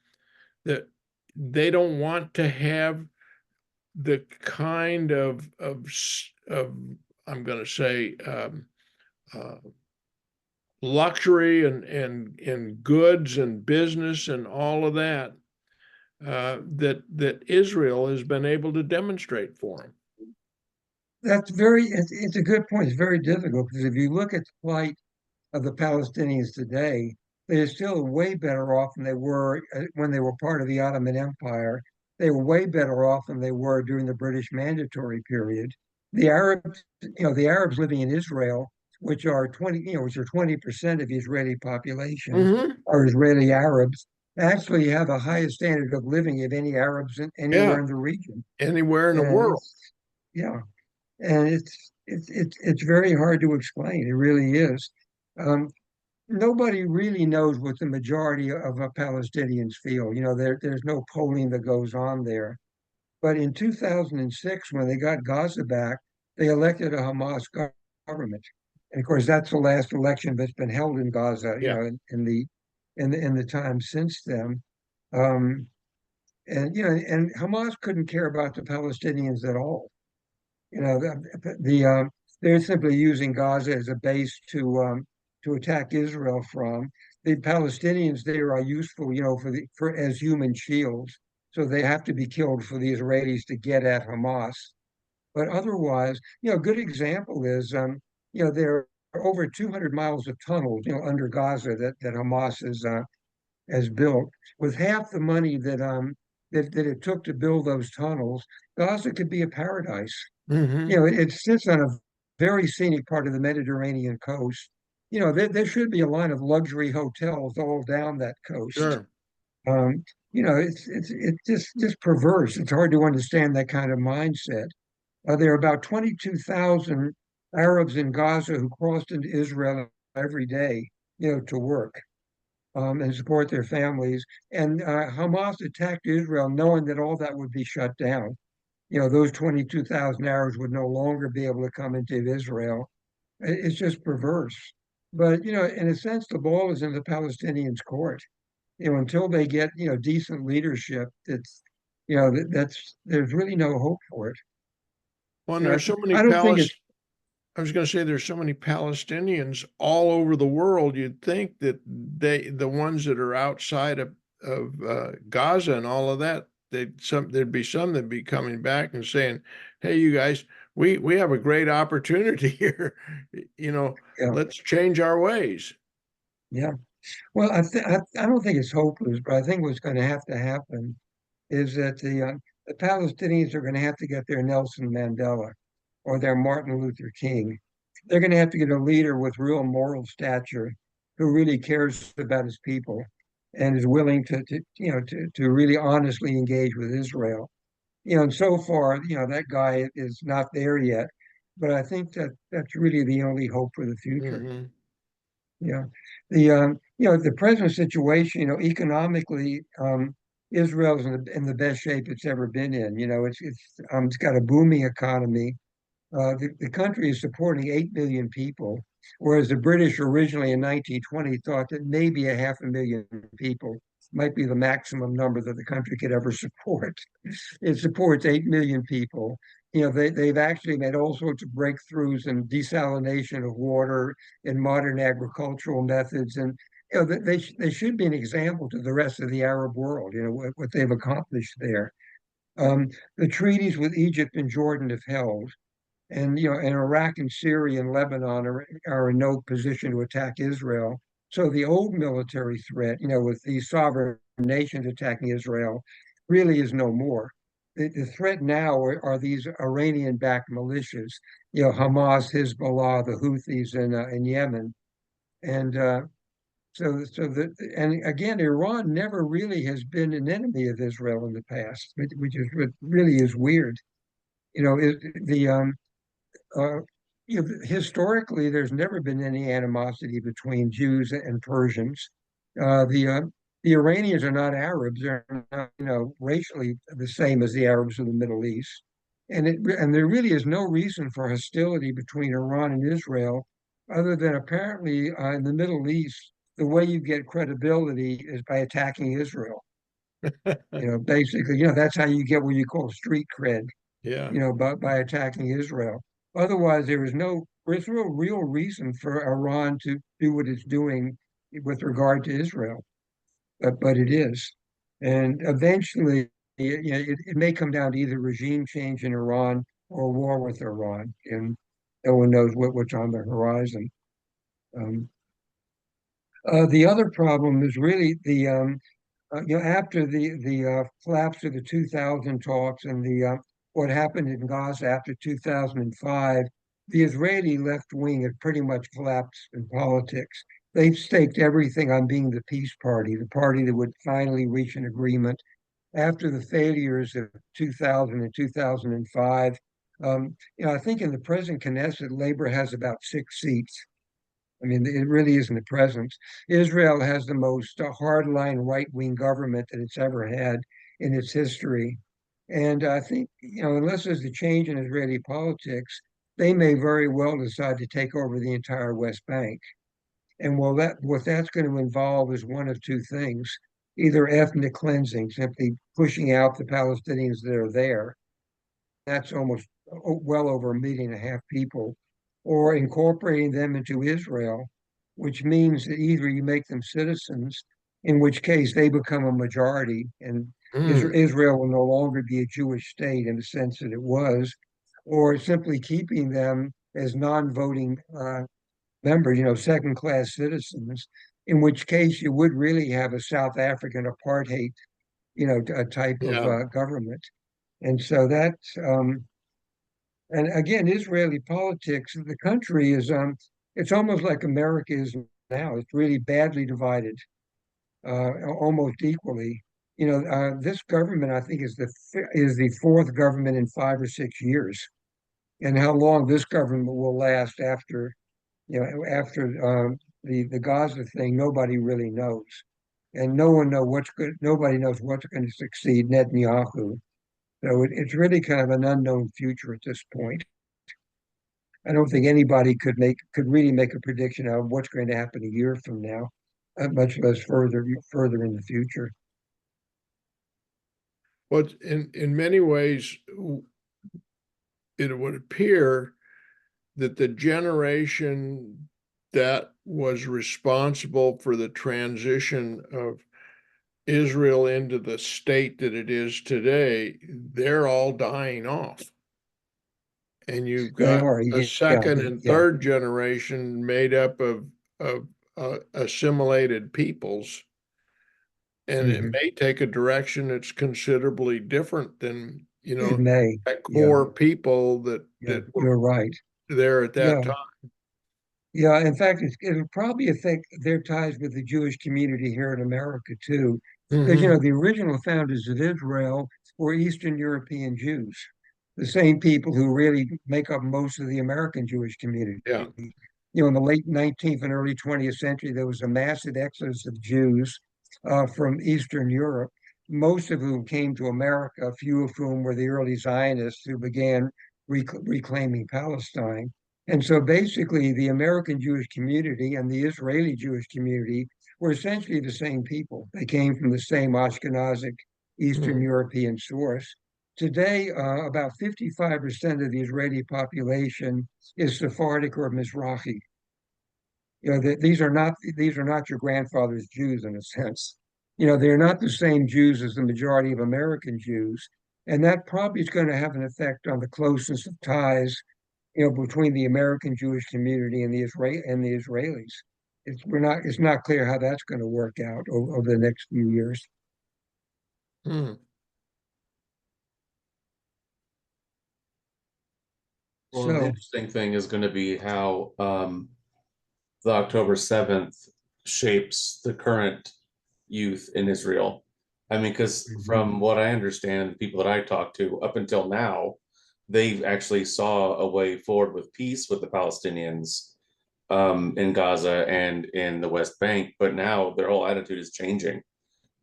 that they don't want to have the kind of I'm going to say luxury and goods and business and all of that that Israel has been able to demonstrate for them? it's a good point. It's very difficult because if you look at the plight of the Palestinians today, they're still way better off than they were when they were part of the Ottoman Empire. They were way better off than they were during the British Mandatory period. The Arabs living in Israel, which are 20% of the Israeli population, Mm-hmm. are Israeli Arabs, actually have a higher standard of living of any Arabs anywhere Yeah, in the region. anywhere in the And world. yeah, and it's very hard to explain. It really is. Um, Nobody really knows what the majority of Palestinians feel. There's no polling that goes on there. But in 2006, when they got Gaza back, they elected a Hamas government, and of course that's the last election that's been held in Gaza. Yeah. In the time since then. Um, and Hamas couldn't care about the Palestinians at all. They're simply using Gaza as a base to attack Israel from. The Palestinians there are useful, for as human shields, so they have to be killed for the Israelis to get at Hamas. But otherwise, a good example is, there are over 200 miles of tunnels, under Gaza that Hamas has built. With half the money that it took to build those tunnels, Gaza could be a paradise. Mm-hmm. It sits on a very scenic part of the Mediterranean coast. There should be a line of luxury hotels all down that coast. Sure. It's just perverse. It's hard to understand that kind of mindset. There are about 22,000 Arabs in Gaza who crossed into Israel every day, to work, and support their families. And Hamas attacked Israel knowing that all that would be shut down. Those 22,000 Arabs would no longer be able to come into Israel. It's just perverse. But, in a sense, the ball is in the Palestinians' court. Until they get, decent leadership, there's really no hope for it. Well, and there's so many I don't think it's, I was going to say there's so many Palestinians all over the world. You'd think that the ones that are outside of Gaza and all of that, there'd be some that'd be coming back and saying, "Hey, you guys, we have a great opportunity here. yeah, Let's change our ways." yeah. Well, I don't think it's hopeless, but I think what's going to have to happen is that the Palestinians are going to have to get their Nelson Mandela or their Martin Luther King. They're going to have to get a leader with real moral stature who really cares about his people and is willing to really honestly engage with Israel. And so far, that guy is not there yet, but I think that that's really the only hope for the future. Hmm. Yeah. The present situation, economically, Israel's in the best shape it's ever been in. It's got a booming economy. The country is supporting 8 million people, whereas the British originally in 1920 thought that maybe 500,000 people might be the maximum number that the country could ever support. It supports 8 million people. They've actually made all sorts of breakthroughs in desalination of water and modern agricultural methods. And they should be an example to the rest of the Arab world, what they've accomplished there. The treaties with Egypt and Jordan have held. And Iraq and Syria and Lebanon are in no position to attack Israel. So the old military threat, with these sovereign nations attacking Israel, really is no more. The threat now are these Iranian-backed militias, Hamas, Hezbollah, the Houthis in Yemen, and and again, Iran never really has been an enemy of Israel in the past, which is what really is weird. The uh, historically, there's never been any animosity between Jews and Persians. The Iranians are not Arabs; they're not, racially the same as the Arabs of the Middle East, and there really is no reason for hostility between Iran and Israel, other than apparently in the Middle East, the way you get credibility is by attacking Israel. Basically, that's how you get what you call street cred, Yeah. by attacking Israel. Otherwise, there's no real reason for Iran to do what it's doing with regard to Israel, but it is. And eventually, it may come down to either regime change in Iran or war with Iran, and no one knows what's on the horizon. Um, the other problem is really after the collapse of the 2000 talks and the what happened in Gaza after 2005, the Israeli left wing had pretty much collapsed in politics. They've staked everything on being the peace party, the party that would finally reach an agreement. After the failures of 2000 and 2005, I think in the present Knesset, Labor has about 6 seats. I mean, it really isn't the presence. Israel has the most hardline right-wing government that it's ever had in its history. And I think, unless there's a change in Israeli politics, they may very well decide to take over the entire West Bank. And what that's going to involve is one of two things: either ethnic cleansing, simply pushing out the Palestinians that are there. That's almost well over 1.5 million people, or incorporating them into Israel, which means that either you make them citizens, in which case they become a majority, and Mm. Israel will no longer be a Jewish state in the sense that it was, or simply keeping them as non-voting members, second-class citizens, in which case you would really have a South African apartheid, a type of Yeah. government. And so and again, Israeli politics, the country is, it's almost like America is now. It's really badly divided, almost equally. This government, I think, is the fourth government in 5 or 6 years, and how long this government will last after the Gaza thing, nobody really knows, and no one know what's good. Nobody knows what's going to succeed Netanyahu. So it's really kind of an unknown future at this point. I don't think anybody could really make a prediction of what's going to happen a year from now, much less further in the future. But in many ways, it would appear that the generation that was responsible for the transition of Israel into the state that it is today, they're all dying off. And you've They got are, a yeah, second and yeah. third generation made up of assimilated peoples. And it Mhm. may take a direction that's considerably different than, It may, that yeah, core people yeah, that you're were right. there at that Yeah, time. yeah. In fact, it'll probably affect their ties with the Jewish community here in America too, because Mhm. the original founders of Israel were Eastern European Jews, the same people who really make up most of the American Jewish community. Yeah. In the late 19th and early 20th century, there was a massive exodus of Jews from Eastern Europe, most of whom came to America, a few of whom were the early Zionists who began reclaiming Palestine. And so basically, the American Jewish community and the Israeli Jewish community were essentially the same people. They came from the same Ashkenazic Eastern Mhm. European source. Today, about 55% of the Israeli population is Sephardic or Mizrahi. These are not your grandfather's Jews in a sense. They're not the same Jews as the majority of American Jews, and that probably is going to have an effect on the closeness of ties, between the American Jewish community and the Israelis. It's not clear how that's going to work out over the next few years. Mhm. Well, and the So, interesting thing is going to be how the October 7th shapes the current youth in Israel. I mean, because mhm, from what I understand, people that I talked to up until now, they actually saw a way forward with peace with the Palestinians in Gaza and in the West Bank, but now their whole attitude is changing.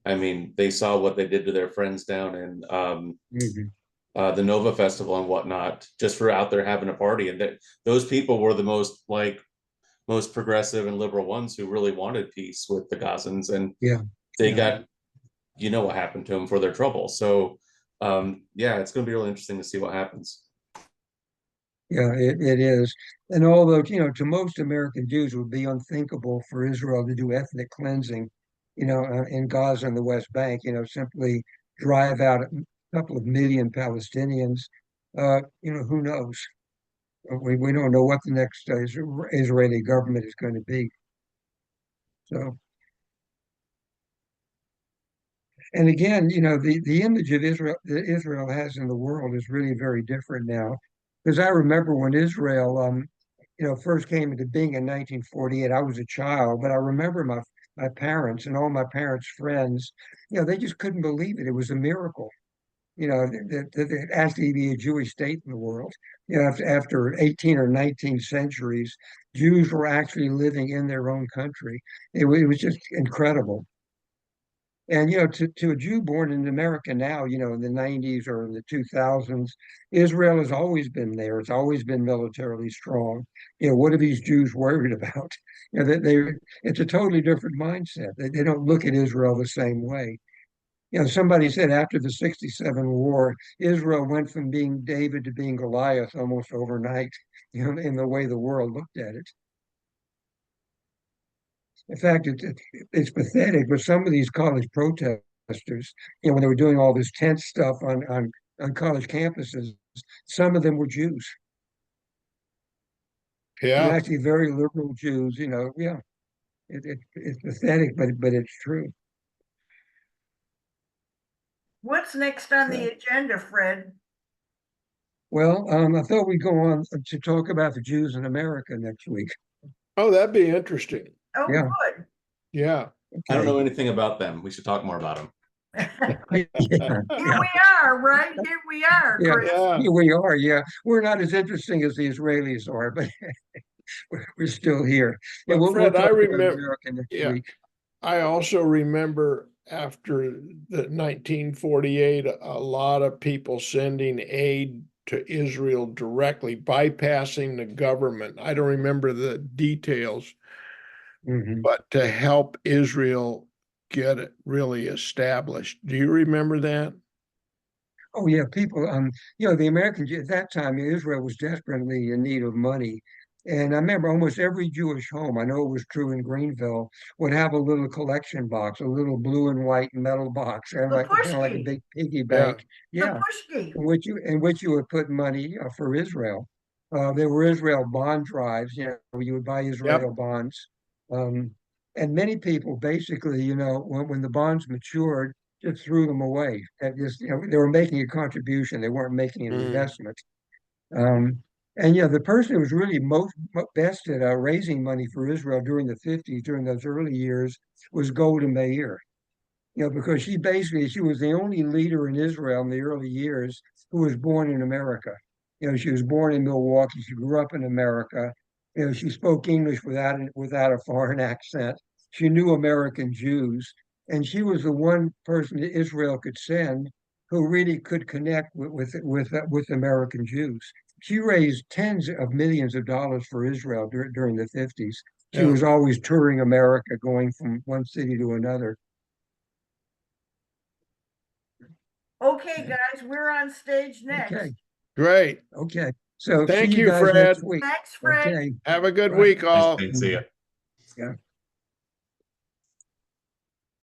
I mean, they saw what they did to their friends down in mhm, the Nova Festival and whatnot, just for out there having a party, and that those people were the most progressive and liberal ones who really wanted peace with the Gazans, and yeah, they yeah. got what happened to them for their trouble. So yeah, it's going to be really interesting to see what happens. Yeah, it is. And although, to most American Jews, it would be unthinkable for Israel to do ethnic cleansing, in Gaza and the West Bank, simply drive out a couple of million Palestinians. Who knows? We don't know what the next Israeli government is going to be. So, and again, the image of Israel that Israel has in the world is really very different now. Because I remember when Israel, first came into being in 1948, I was a child, but I remember my parents and all my parents' friends, they just couldn't believe it. It was a miracle, that there actually be a Jewish state in the world. After 18 or 19 centuries, Jews were actually living in their own country. It was just incredible. And to a Jew born in America now, in the 90s or in the 2000s, Israel has always been there. It's always been militarily strong. What are these Jews worried about? It's a totally different mindset. They don't look at Israel the same way. Somebody said after the 67 war, Israel went from being David to being Goliath almost overnight, in the way the world looked at it. In fact, it's pathetic, but some of these college protesters, when they were doing all this tent stuff on college campuses, some of them were Jews. Yeah. Actually very liberal Jews, yeah. It's pathetic, but it's true. What's next on So, the agenda, Fred? well, I thought we'd go on to talk about the Jews in America next week. Oh, that'd be interesting. Oh, Yeah, good. Yeah. I don't okay. know anything about them. We should talk more about them. Here Yeah, yeah, we are, right? Here we are, yeah. Chris. Yeah. Here we are. Yeah, we're not as interesting as the Israelis are, but we're still here. Yeah, But we'll Fred, I talk about remember, America next yeah, week. I also remember after the 1948, a lot of people sending aid to Israel directly, bypassing the government. I don't remember the details, Mhm. but to help Israel get it really established. Do you remember that? Oh yeah, people. The Americans at that time, Israel was desperately in need of money, and I remember almost every Jewish home, I know it was true in Greenville, would have a little collection box, a little blue and white metal box, and The kind of like a pushki. big piggy Yeah. bank. The Yeah, pushki. in which you would put money for Israel. There were Israel bond drives, where you would buy Israel bonds. Um, and many people basically, when the bonds matured, just threw them away. That just, they were making a contribution. They weren't making an Mm. investment. Um, and the person who was really best at raising money for Israel during the 50s, during those early years, was Golda Meir. Because she was the only leader in Israel in the early years who was born in America. She was born in Milwaukee. She grew up in America. She spoke English without a foreign accent. She knew American Jews, and she was the one person that Israel could send who really could connect with American Jews. She raised tens of millions of dollars for Israel during the 50s. She Yeah. was always touring America, going from one city to another. Okay, guys, we're on stage next. Okay. Great. Okay. So Thank see you you, guys Fred. next week. Thanks, Fred. Okay. Have a good Right. week, all. Thanks, see ya. Yeah.